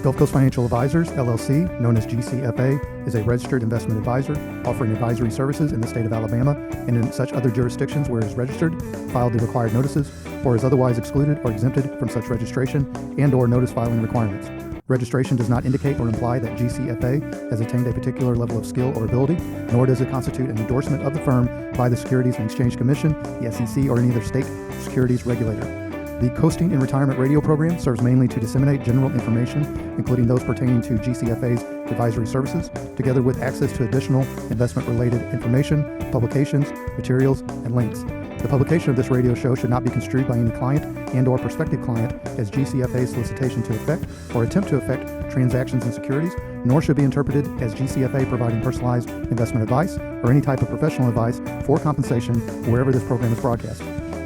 Gulf Coast Financial Advisors, LLC, known as GCFA, is a registered investment advisor offering advisory services in the state of Alabama and in such other jurisdictions where it is registered, filed the required notices, or is otherwise excluded or exempted from such registration and or notice filing requirements. Registration does not indicate or imply that GCFA has attained a particular level of skill or ability, nor does it constitute an endorsement of the firm by the Securities and Exchange Commission, the SEC, or any other state securities regulator. The Coasting in Retirement radio program serves mainly to disseminate general information, including those pertaining to GCFA's advisory services, together with access to additional investment-related information, publications, materials, and links. The publication of this radio show should not be construed by any client and or prospective client as GCFA's solicitation to effect or attempt to effect transactions in securities, nor should be interpreted as GCFA providing personalized investment advice or any type of professional advice for compensation wherever this program is broadcast.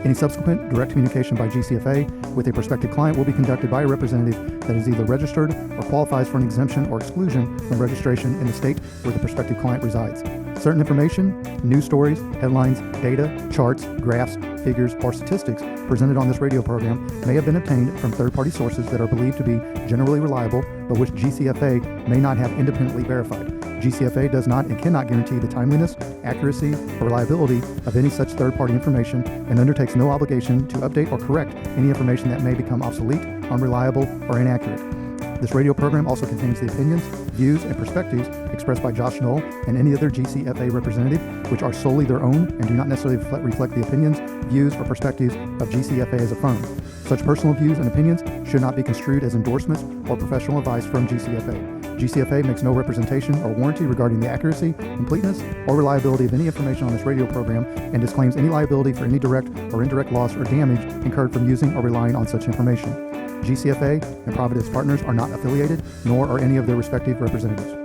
Any subsequent direct communication by GCFA with a prospective client will be conducted by a representative that is either registered or qualifies for an exemption or exclusion from registration in the state where the prospective client resides. Certain information, news stories, headlines, data, charts, graphs, figures, or statistics presented on this radio program may have been obtained from third-party sources that are believed to be generally reliable, but which GCFA may not have independently verified. GCFA does not and cannot guarantee the timeliness, accuracy, or reliability of any such third-party information and undertakes no obligation to update or correct any information that may become obsolete, unreliable, or inaccurate. This radio program also contains the opinions, views, and perspectives expressed by Josh Knoll and any other GCFA representative, which are solely their own and do not necessarily reflect the opinions, views, or perspectives of GCFA as a firm. Such personal views and opinions should not be construed as endorsements or professional advice from GCFA. GCFA makes no representation or warranty regarding the accuracy, completeness, or reliability of any information on this radio program and disclaims any liability for any direct or indirect loss or damage incurred from using or relying on such information. GCFA and Providence Partners are not affiliated, nor are any of their respective representatives.